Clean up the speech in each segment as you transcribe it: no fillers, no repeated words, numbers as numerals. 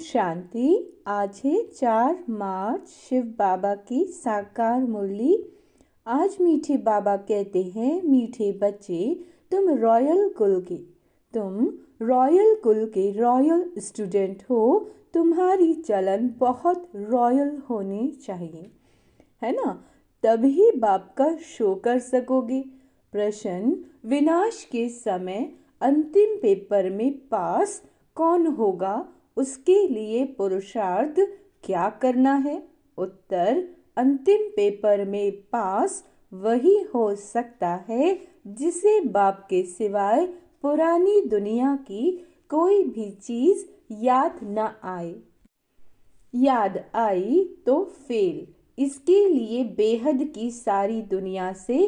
शांति। आज है 4 मार्च, शिव बाबा की साकार मुरली। आज मीठे बाबा कहते हैं, मीठे बच्चे तुम रॉयल कुल के रॉयल स्टूडेंट हो। तुम्हारी चलन बहुत रॉयल होनी चाहिए, है ना? तभी बाप का शो कर सकोगे। प्रश्न, विनाश के समय अंतिम पेपर में पास कौन होगा? उसके लिए पुरुषार्थ क्या करना है? उत्तर, अंतिम पेपर में पास वही हो सकता है जिसे बाप के सिवाय पुरानी दुनिया की कोई भी चीज याद न आए। याद आई तो फेल। इसके लिए बेहद की सारी दुनिया से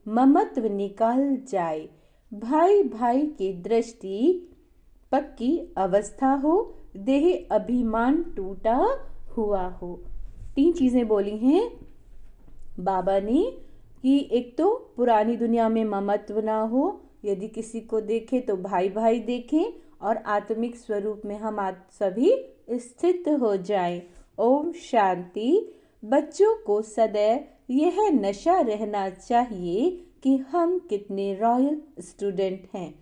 ममत्व निकाल जाए। भाई भाई की दृष्टि पक्की अवस्था हो, देह अभिमान टूटा हुआ हो। 3 चीजें बोली हैं बाबा ने कि एक तो पुरानी दुनिया में ममत्व ना हो, यदि किसी को देखे तो भाई भाई देखें, और आत्मिक स्वरूप में हम सभी स्थित हो जाएं। ओम शांति। बच्चों को सदैव यह नशा रहना चाहिए कि हम कितने रॉयल स्टूडेंट हैं।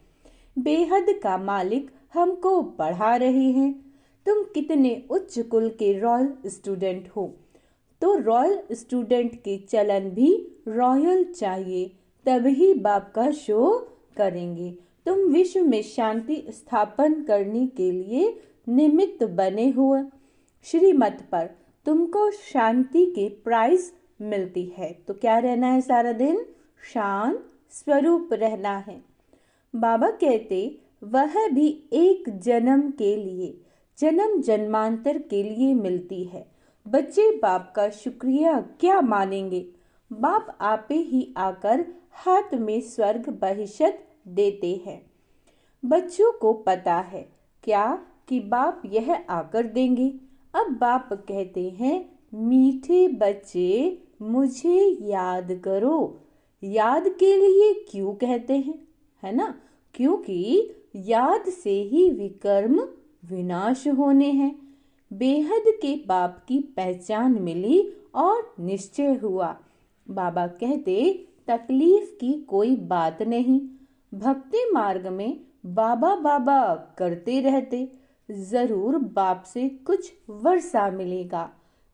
बेहद का मालिक हमको पढ़ा रहे हैं। तुम कितने उच्च कुल के रॉयल स्टूडेंट हो। तो रॉयल स्टूडेंट के चलन भी रॉयल चाहिए, तभी बाप का शो करेंगे। तुम विश्व में शांति स्थापन करने के लिए निमित्त बने हुए। श्रीमत पर तुमको शांति के प्राइज मिलती है, तो क्या रहना है? सारा दिन शांत स्वरूप रहना है। बाबा कहते, वह भी एक जन्म के लिए, जन्म जन्मांतर के लिए मिलती है। बच्चे बाप का शुक्रिया क्या मानेंगे? बाप आपे ही आकर हाथ में स्वर्ग बहिशत देते हैं। बच्चों को पता है क्या कि बाप यह आकर देंगे। अब बाप कहते हैं, मीठे बच्चे मुझे याद करो। याद के लिए क्यों कहते हैं, है ना? क्योंकि याद से ही विकर्म विनाश होने हैं। बेहद के बाप की पहचान मिली और निश्चय हुआ। बाबा कहते, तकलीफ की कोई बात नहीं। भक्ति मार्ग में बाबा बाबा करते रहते, जरूर बाप से कुछ वर्षा मिलेगा।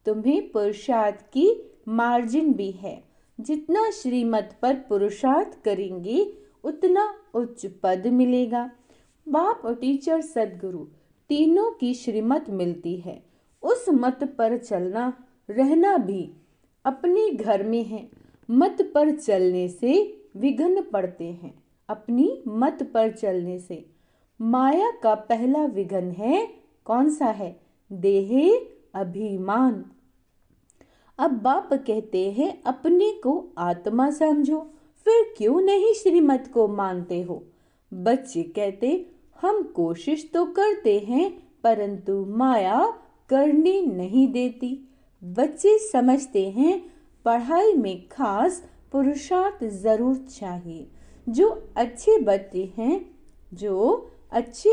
तुम्हें पुरुषार्थ की मार्जिन भी है। जितना श्रीमत पर पुरुषार्थ करेंगे उतना उच्च पद मिलेगा। बाप और टीचर सदगुरु तीनों की श्रीमत मिलती है। उस मत पर चलना रहना भी अपने घर में है। मत पर चलने से विघ्न पड़ते हैं। अपनी मत पर चलने से माया का पहला विघ्न है, कौन सा है? देह अभिमान। अब बाप कहते हैं, अपने को आत्मा समझो, फिर क्यों नहीं श्रीमत को मानते हो? बच्चे कहते, हम कोशिश तो करते हैं परंतु माया करने नहीं देती। बच्चे समझते हैं पढ़ाई में खास पुरुषार्थ जरूर चाहिए। जो अच्छे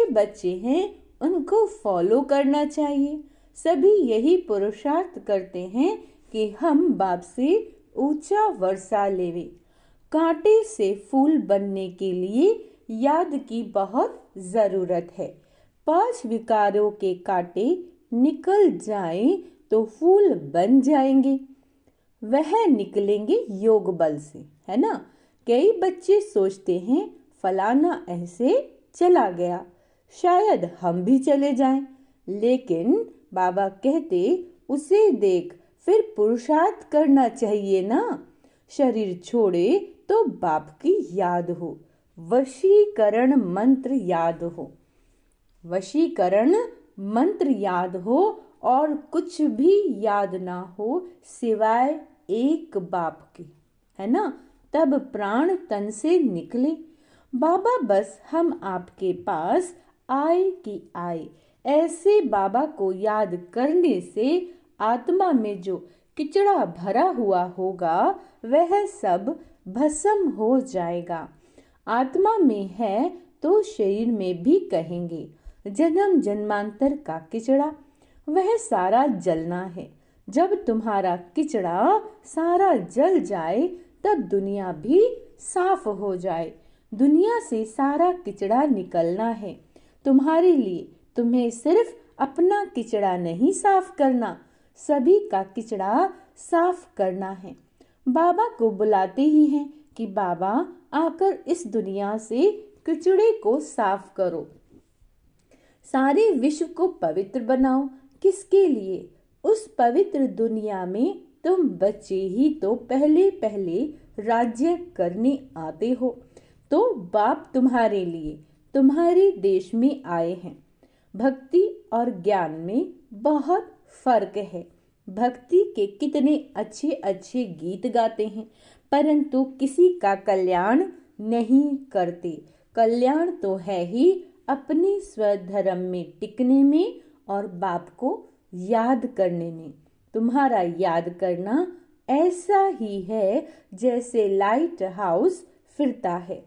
बच्चे हैं उनको फॉलो करना चाहिए। सभी यही पुरुषार्थ करते हैं कि हम बाप से ऊंचा वर्षा लेवे। कांटे से फूल बनने के लिए याद की बहुत जरूरत है। 5 विकारों के कांटे निकल जाएं तो फूल बन जाएंगे। वह निकलेंगे योग बल से, है ना? कई बच्चे सोचते हैं फलाना ऐसे चला गया, शायद हम भी चले जाएं। लेकिन बाबा कहते, उसे देख फिर पुरुषार्थ करना चाहिए ना। शरीर छोड़े तो बाप की याद हो। वशीकरण मंत्र याद हो। वशीकरण मंत्र याद हो और कुछ भी याद ना हो सिवाय एक बाप के, है ना? तब प्राण तन से निकले। बाबा बस हम आपके पास आए कि आए। ऐसे बाबा को याद करने से आत्मा में जो किचड़ा भरा हुआ होगा वह सब भस्म हो जाएगा। आत्मा में है तो शरीर में भी कहेंगे, जन्म जन्मांतर का किचड़ा। वह सारा जलना है। जब तुम्हारा किचड़ा सारा जल जाए तब दुनिया भी साफ हो जाए। दुनिया से सारा किचड़ा निकलना है तुम्हारे लिए। तुम्हें सिर्फ अपना किचड़ा नहीं साफ करना, सभी का किचड़ा साफ करना है। बाबा को बुलाते ही हैं कि बाबा आकर इस दुनिया से किचड़े को साफ करो, सारे विश्व को पवित्र बनाओ। किसके लिए? उस पवित्र दुनिया में तुम बच्चे ही तो पहले पहले राज्य करने आते हो। तो बाप तुम्हारे लिए तुम्हारे देश में आए हैं। भक्ति और ज्ञान में बहुत फर्क है। भक्ति के कितने अच्छे अच्छे गीत गाते हैं, परंतु किसी का कल्याण नहीं करते। कल्याण तो है ही अपने स्वधर्म में टिकने में और बाप को याद करने में। तुम्हारा याद करना ऐसा ही है जैसे लाइट हाउस फिरता है।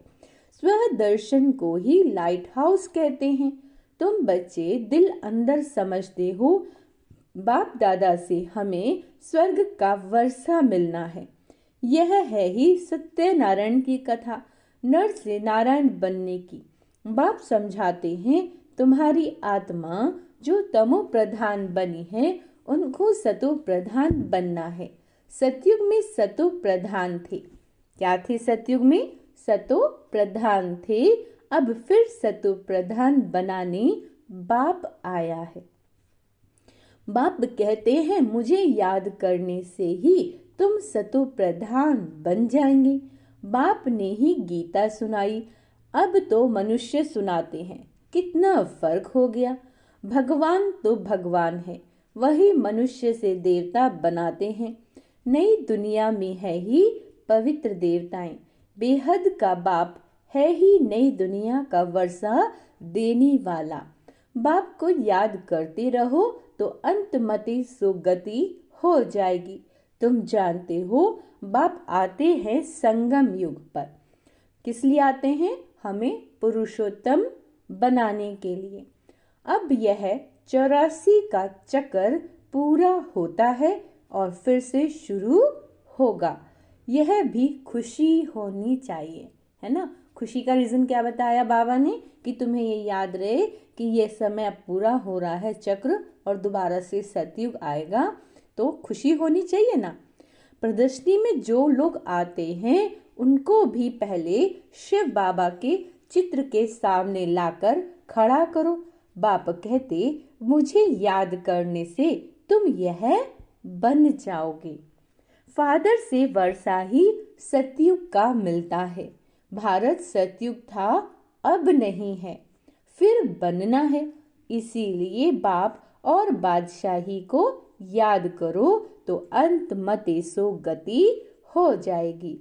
स्वदर्शन को ही लाइट हाउस कहते हैं। तुम बच्चे दिल अंदर समझते हो बाप दादा से हमें स्वर्ग का वर्षा मिलना है। यह है ही सत्यनारायण की कथा, नर से नारायण बनने की। बाप समझाते हैं तुम्हारी आत्मा जो तमो प्रधान बनी है उनको सतो प्रधान बनना है। सतयुग में सतो प्रधान थे। क्या थे सतयुग में? सतो प्रधान थे। अब फिर सतो प्रधान बनाने बाप आया है। बाप कहते हैं मुझे याद करने से ही तुम सतो प्रधान बन जाएंगे। बाप ने ही गीता सुनाई, अब तो मनुष्य सुनाते हैं। कितना फर्क हो गया। भगवान तो भगवान है, वही मनुष्य से देवता बनाते हैं। नई दुनिया में है ही पवित्र देवताएं। बेहद का बाप है ही नई दुनिया का वर्षा देने वाला। बाप को याद करते रहो तो अंतमति सुगति हो जाएगी। तुम जानते हो बाप आते हैं संगम युग पर। किस लिए आते हैं? हमें पुरुषोत्तम बनाने के लिए। अब यह 84 का चक्कर पूरा होता है और फिर से शुरू होगा। यह भी खुशी होनी चाहिए, है ना। खुशी का रीजन क्या बताया बाबा ने? कि तुम्हें ये याद रहे कि ये समय अब पूरा हो रहा है चक्र और दोबारा से सतयुग आएगा, तो खुशी होनी चाहिए ना। प्रदर्शनी में जो लोग आते हैं उनको भी पहले शिव बाबा के चित्र के सामने लाकर खड़ा करो। बाप कहते मुझे याद करने से तुम यह बन जाओगे। फादर से वर्षा ही सतयुग का मिलता है। भारत सतयुग था, अब नहीं है, फिर बनना है। इसीलिए बाप और बादशाही को याद करो तो अंत मते सो गति हो जाएगी।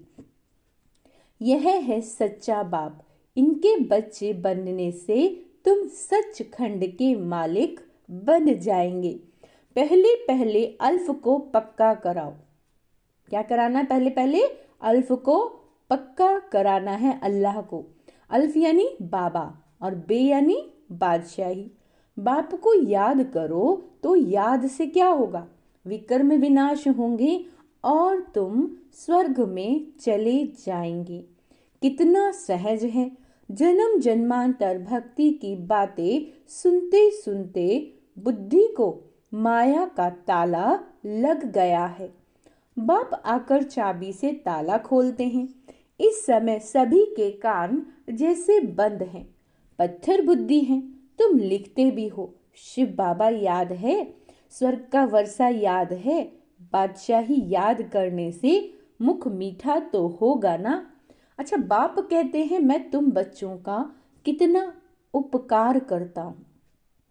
यह है सच्चा बाप। इनके बच्चे बनने से तुम सचखंड के मालिक बन जाएंगे। पहले पहले अल्फ को पक्का कराओ। क्या कराना है? पहले पहले अल्फ को पक्का कराना है अल्लाह को। अल्फ यानी बाबा और बे यानी बादशाही। बाप को याद करो तो याद से क्या होगा? विकर्म विनाश होंगे और तुम स्वर्ग में चले जाएंगे। कितना सहज है। जन्म जन्मांतर भक्ति की बातें सुनते सुनते बुद्धि को माया का ताला लग गया है। बाप आकर चाबी से ताला खोलते हैं। इस समय सभी के कान जैसे बंद हैं। पत्थर बुद्धि हैं। तुम लिखते भी हो। शिव बाबा याद है, स्वर्ग का वर्षा याद है, बादशाही याद करने से मुख मीठा तो होगा ना। अच्छा, बाप कहते हैं मैं तुम बच्चों का कितना उपकार करता हूँ।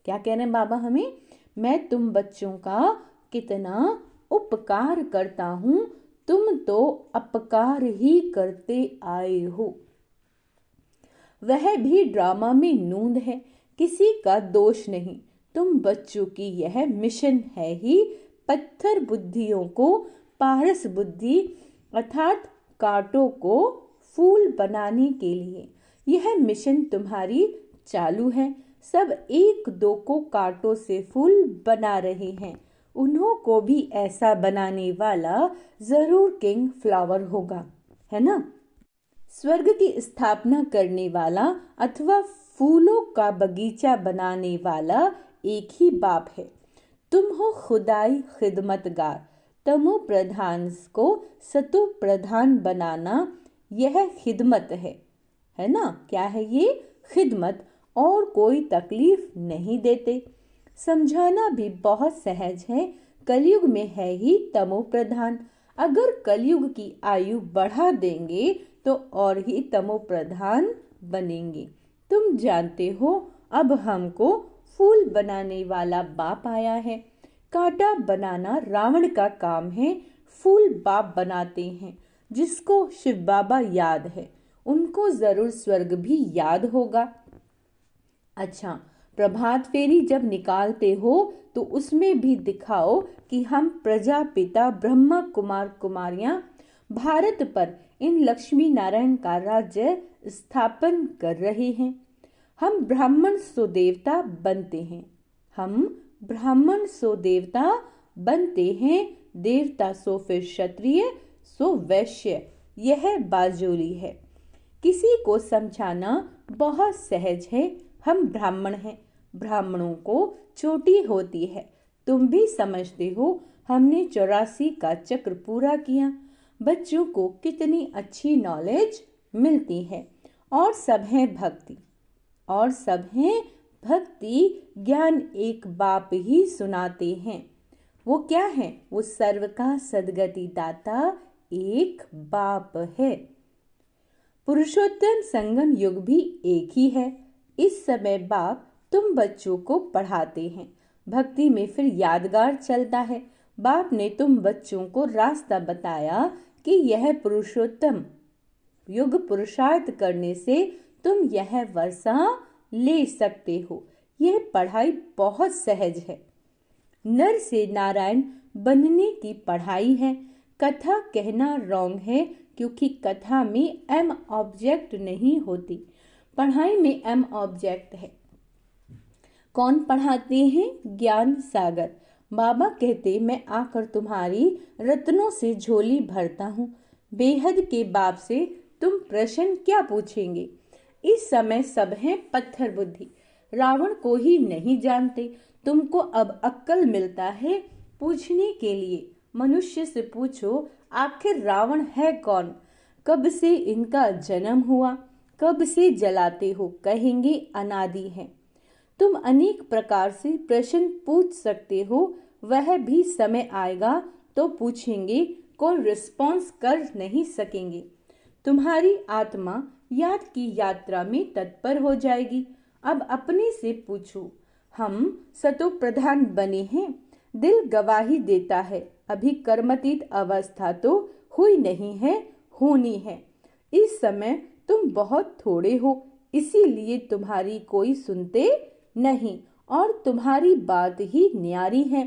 क्या कह रहे हैं बाबा हमें? मैं तुम बच्चों का कितना उपकार करता हूँ, तुम तो अपकार ही करते आए हो। वह भी ड्रामा में नूंद है, किसी का दोष नहीं। तुम बच्चों की यह मिशन है ही पत्थर बुद्धियों को पारस बुद्धि अर्थात कांटों को फूल बनाने के लिए। यह मिशन तुम्हारी चालू है। सब एक दो को कांटों से फूल बना रहे हैं। उन्हों को भी ऐसा बनाने वाला जरूर किंग फ्लावर होगा, है ना। स्वर्ग की स्थापना करने वाला अथवा फूलों का बगीचा बनाने वाला एक ही बाप है। तुम हो खुदाई खिदमतगार। तमो प्रधान को सतो प्रधान बनाना यह खिदमत है ना। क्या है ये? खिदमत। और कोई तकलीफ नहीं देते। समझाना भी बहुत सहज है। कलयुग में है ही तमो प्रधान। अगर कलयुग की आयु बढ़ा देंगे तो और ही तमो प्रधान बनेंगे। तुम जानते हो अब हमको फूल बनाने वाला बाप आया है। कांटा बनाना रावण का काम है। फूल बाप बनाते हैं। जिसको शिव बाबा याद है उनको जरूर स्वर्ग भी याद होगा। अच्छा, प्रभात फेरी जब निकालते हो तो उसमें भी दिखाओ कि हम प्रजापिता ब्रह्मा कुमार कुमारियां भारत पर इन लक्ष्मी नारायण का राज्य स्थापन कर रहे हैं। हम ब्राह्मण सो देवता बनते हैं। हम ब्राह्मण सो देवता बनते हैं। देवता सो फिर क्षत्रिय सो वैश्य। यह बाजोली है। किसी को समझाना बहुत सहज है। हम ब्राह्मण हैं। ब्राह्मणों को चोटी होती है। तुम भी समझते हो हमने 84 का चक्र पूरा किया। बच्चों को कितनी अच्छी नॉलेज मिलती है। और सब है भक्ति। और सब हैं भक्ति। ज्ञान एक बाप ही सुनाते हैं। वो क्या है? वो सर्व का सद्गति दाता एक बाप है। पुरुषोत्तम संगम युग भी एक ही है। इस समय बाप तुम बच्चों को पढ़ाते हैं। भक्ति में फिर यादगार चलता है। बाप ने तुम बच्चों को रास्ता बताया कि यह पुरुषोत्तम युग पुरुषार्थ करने से तुम यह वर्षा ले सकते हो। यह पढ़ाई बहुत सहज है। नर से नारायण बनने की पढ़ाई है। कथा कहना रॉन्ग है क्योंकि कथा में एम ऑब्जेक्ट नहीं होती। पढ़ाई में एम ऑब्जेक्ट है। कौन पढ़ाते हैं? ज्ञान सागर बाबा कहते मैं आकर तुम्हारी रत्नों से झोली भरता हूँ। बेहद के बाप से तुम प्रश्न क्या पूछेंगे? इस समय सब हैं पत्थर बुद्धि। रावण को ही नहीं जानते। तुमको अब अक्ल मिलता है पूछने के लिए। मनुष्य से पूछो आखिर रावण है कौन? कब से इनका जन्म हुआ? कब से जलाते हो? कहेंगे अनादि है। तुम अनेक प्रकार से प्रश्न पूछ सकते हो। वह भी समय आएगा तो पूछेंगे, कोई रिस्पॉन्स कर नहीं सकेंगे। तुम्हारी आत्मा याद की यात्रा में तत्पर हो जाएगी। अब अपने से पूछो, हम सतो प्रधान बने हैं। दिल गवाही देता है अभी कर्मतीत अवस्था तो हुई नहीं है, होनी है। इस समय तुम बहुत थोड़े हो, इसीलिए तुम्हारी कोई सुनते नहीं और तुम्हारी बात ही न्यारी है।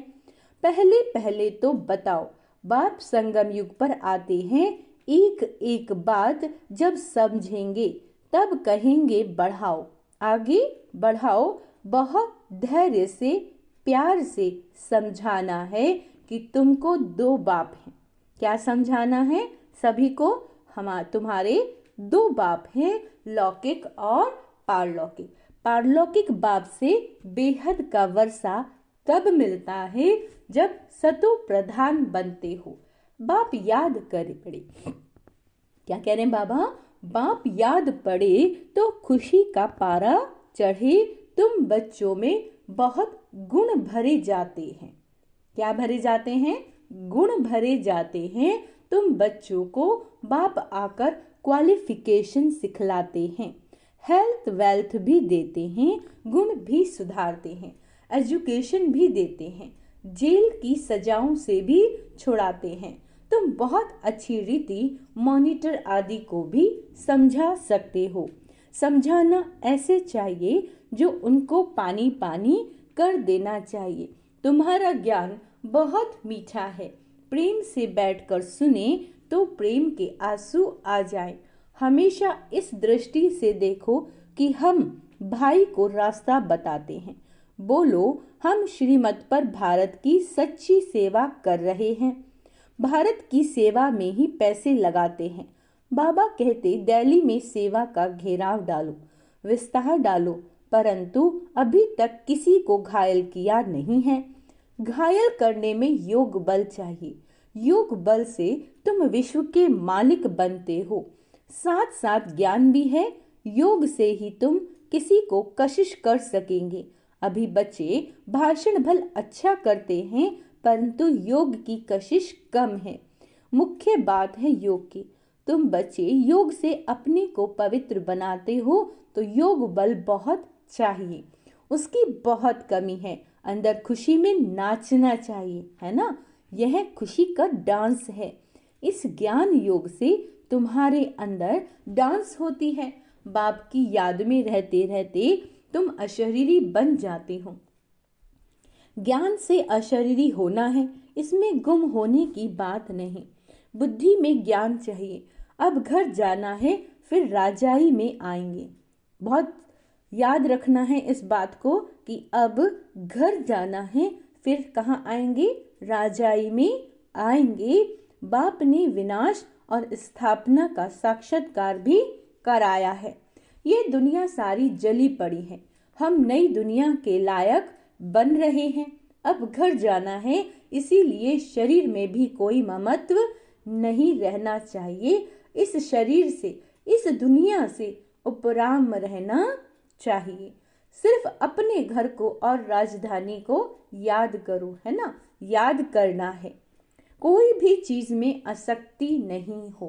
पहले पहले तो बताओ। बाप संगम युग पर आते हैं। एक एक बात जब समझेंगे तब कहेंगे बढ़ाओ, आगे बढ़ाओ। बहुत धैर्य से प्यार से समझाना है कि तुमको दो बाप हैं। क्या समझाना है सभी को? तुम्हारे दो बाप हैं, लौकिक और पारलौकिक। पारलौकिक बाप से बेहद का वर्षा तब मिलता है जब सतो प्रधान बनते हो। बाप याद करे पड़े। क्या कह रहे हैं बाबा? बाप याद पड़े तो खुशी का पारा चढ़े। तुम बच्चों में बहुत गुण भरे जाते हैं। क्या भरे जाते हैं? गुण भरे जाते हैं। तुम बच्चों को बाप आकर क्वालिफिकेशन सिखलाते हैं। हेल्थ वेल्थ भी देते हैं। गुण भी सुधारते हैं। एजुकेशन भी देते हैं। जेल की सजाओं से भी छुड़ाते हैं। तुम बहुत अच्छी रीति मॉनिटर आदि को भी समझा सकते हो। समझाना ऐसे चाहिए जो उनको पानी पानी कर देना चाहिए। तुम्हारा ज्ञान बहुत मीठा है। प्रेम से बैठकर सुने तो प्रेम के आंसू आ जाएं। हमेशा इस दृष्टि से देखो कि हम भाई को रास्ता बताते हैं। बोलो, हम श्रीमत पर भारत की सच्ची सेवा कर रहे हैं, भारत की सेवा में ही पैसे लगाते हैं। बाबा कहते, दिल्ली में सेवा का घेराव डालो, विस्तार डालो, परंतु अभी तक किसी को घायल किया नहीं है। घायल करने में योग बल चाहिए। योग बल से तुम विश्व के मालिक बनते हो। साथ साथ ज्ञान भी है। योग से ही तुम किसी को कशिश कर सकेंगे। अभी बच्चे भाषण भल अच्छा करते हैं, परंतु योग की कशिश कम है। मुख्य बात है योग की। तुम बच्चे योग से अपने को पवित्र बनाते हो, तो योग बल बहुत चाहिए, उसकी बहुत कमी है। अंदर खुशी में नाचना चाहिए, है ना। यह खुशी का डांस है। इस ज्ञान योग से तुम्हारे अंदर डांस होती है। बाप की याद में रहते रहते तुम अशरीरी बन जाते हो। ज्ञान से अशरीरी होना है, इसमें गुम होने की बात नहीं। बुद्धि में ज्ञान चाहिए। अब घर जाना है, फिर राजाई में आएंगे। बहुत याद रखना है इस बात को कि अब घर जाना है, फिर कहाँ आएंगे? राजाई में आएंगे। बाप ने विनाश और स्थापना का साक्षात्कार भी कराया है। ये दुनिया सारी जली पड़ी है। हम नई दुनिया के लायक बन रहे हैं। अब घर जाना है, इसीलिए शरीर में भी कोई ममत्व नहीं रहना चाहिए। इस शरीर से, इस दुनिया से उपराम रहना चाहिए। सिर्फ अपने घर को और राजधानी को याद करो, है ना। याद करना है। कोई भी चीज में आसक्ति नहीं हो।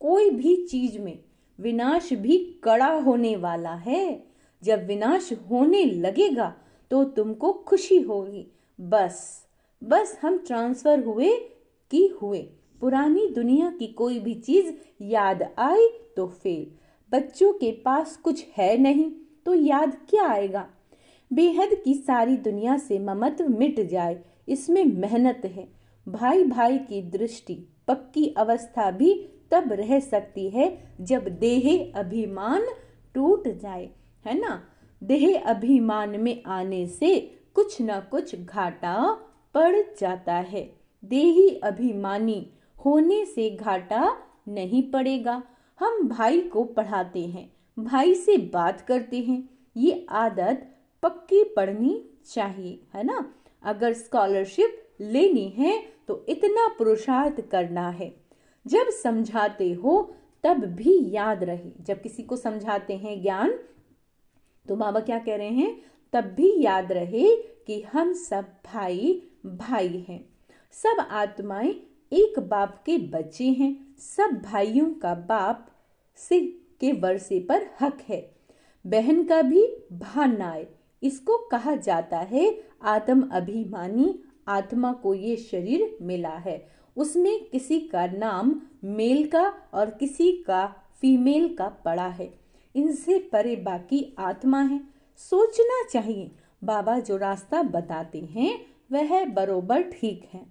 कोई भी चीज में विनाश भी कड़ा होने वाला है। जब विनाश होने लगेगा तो तुमको खुशी होगी। बस हम ट्रांसफर हुए कि हुए। पुरानी दुनिया की कोई भी चीज याद आई तो फेल। बच्चों के पास कुछ है नहीं तो याद क्या आएगा। बेहद की सारी दुनिया से ममत्व मिट जाए, इसमें मेहनत है। भाई भाई की दृष्टि पक्की अवस्था भी तब रह सकती है जब देह अभिमान टूट जाए, है ना। देह अभिमान में आने से कुछ न कुछ घाटा पड़ जाता है। देही अभिमानी होने से घाटा नहीं पड़ेगा। हम भाई को पढ़ाते हैं, भाई से बात करते हैं। ये आदत पक्की पड़नी चाहिए, है ना। अगर स्कॉलरशिप लेनी है तो इतना पुरुषार्थ करना है। जब समझाते हो तब भी याद रहे। जब किसी को समझाते हैं ज्ञान, तो बाबा क्या कह रहे हैं? तब भी याद रहे कि हम सब भाई भाई हैं। सब आत्माएं एक बाप के बच्चे हैं। सब भाइयों का बाप से के वर्षे पर हक है। बहन का भी भान ना आए, इसको कहा जाता है आत्म अभिमानी। आत्मा को ये शरीर मिला है, उसमें किसी का नाम मेल का और किसी का फीमेल का पड़ा है। इनसे परे बाकी आत्मा है। सोचना चाहिए, बाबा जो रास्ता बताते हैं वह बरोबर ठीक है।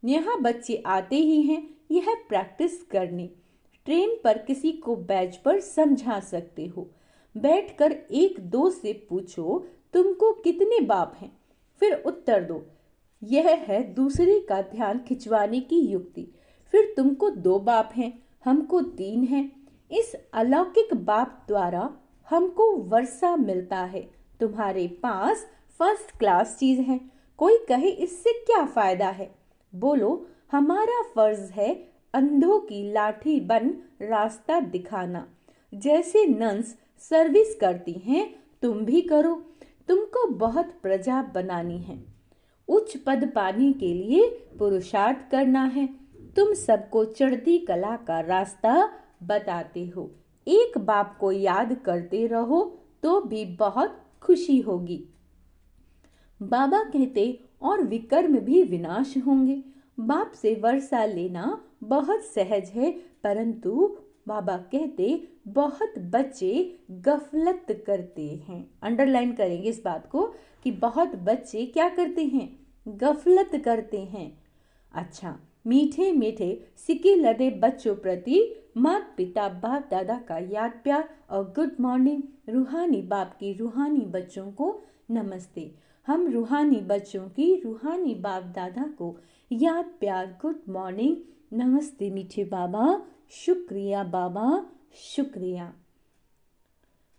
यहाँ बच्चे आते ही हैं यह प्रैक्टिस करने। ट्रेन पर किसी को बैच पर समझा सकते हो। बैठकर एक दो से पूछो, तुमको कितने बाप हैं? फिर उत्तर दो। यह है दूसरे का ध्यान खिंचवाने की युक्ति। फिर तुमको 2 बाप हैं, हमको 3 हैं। इस अलौकिक बाप द्वारा हमको वर्षा मिलता है। तुम्हारे पास फर्स्ट क्लास चीज है। कोई कहे इससे क्या फायदा है? बोलो, हमारा फर्ज है अंधों की लाठी बन रास्ता दिखाना। जैसे नन्स सर्विस करती हैं, तुम भी करो। तुमको बहुत प्रजा बनानी है। उच्च पद पाने के लिए पुरुषार्थ करना है। तुम सबको चढ़ती कला का रास्ता बताते हो। एक बाप को याद करते रहो तो भी बहुत खुशी होगी। बाबा कहते, और विकर्म भी विनाश होंगे। बाप से वर्षा लेना बहुत सहज है, परंतु बाबा कहते बहुत बच्चे गफलत करते हैं। अंडरलाइन करेंगे इस बात को कि बहुत बच्चे क्या करते हैं? गफलत करते हैं। अच्छा, मीठे मीठे सिक्के लदे बच्चों प्रति माता पिता बाप दादा का याद प्यार और गुड मॉर्निंग। रूहानी बाप की रूहानी बच्चों को नमस्ते। हम रूहानी बच्चों की रूहानी बाप दादा को याद प्यार गुड मॉर्निंग नमस्ते मीठे बाबा, शुक्रिया बाबा, शुक्रिया।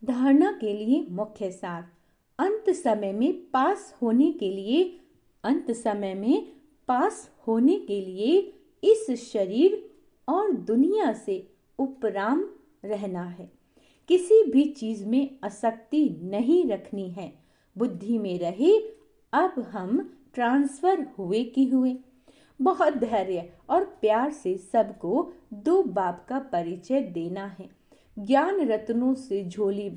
धारणा के लिए मुख्य सार। अंत समय में पास होने के लिए इस शरीर और दुनिया से उपराम रहना है। किसी भी चीज में आसक्ति नहीं रखनी है। बुद्धि में रहे अब हम ट्रांसफर हुए कि हुए। बहुत धैर्य और प्यार से सबको दो बाप का परिचय देना है। ज्ञान रत्नों से झोली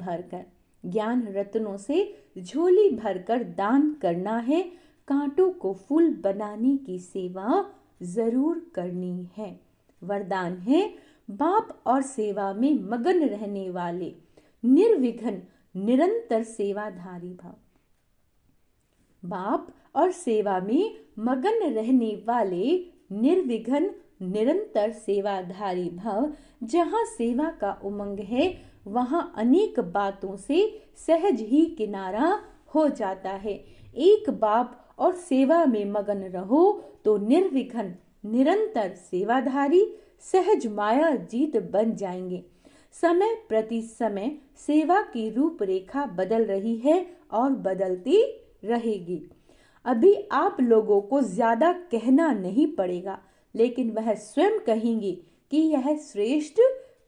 भरकर दान करना है। कांटों को फूल बनाने की सेवा जरूर करनी है। वरदान है बाप और सेवा में मगन रहने वाले निर्विघ्न निरंतर सेवाधारी भव। बाप और सेवा में मगन रहने वाले निर्विघ्न निरंतर सेवाधारी भव। जहाँ सेवा का उमंग है वहाँ अनेक बातों से सहज ही किनारा हो जाता है। एक बाप और सेवा में मगन रहो तो निर्विघ्न निरंतर सेवाधारी सहज माया जीत बन जाएंगे। समय प्रति समय सेवा की रूपरेखा बदल रही है और बदलती रहेगी। अभी आप लोगों को ज्यादा कहना नहीं पड़ेगा, लेकिन वह स्वयं कहेंगे कि यह श्रेष्ठ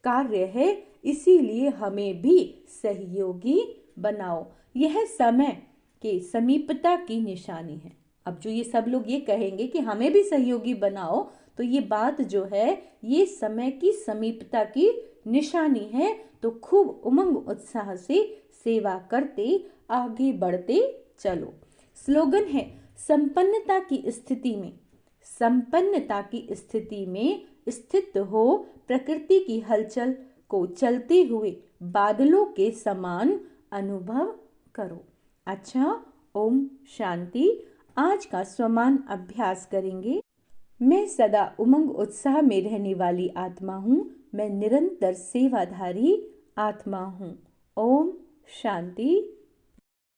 कार्य है, इसीलिए हमें भी सहयोगी बनाओ। यह समय के समीपता की निशानी है। अब जो ये सब लोग ये कहेंगे कि हमें भी सहयोगी बनाओ, तो ये बात जो है ये समय की समीपता की निशानी है। तो खूब उमंग उत्साह से सेवा करते आगे बढ़ते चलो। स्लोगन है संपन्नता की स्थिति में स्थित हो, प्रकृति की हलचल को चलते हुए बादलों के समान अनुभव करो। अच्छा, ओम शांति। आज का स्वमान अभ्यास करेंगे। मैं सदा उमंग उत्साह में रहने वाली आत्मा हूँ। मैं निरंतर सेवाधारी आत्मा हूँ। ओम शांति।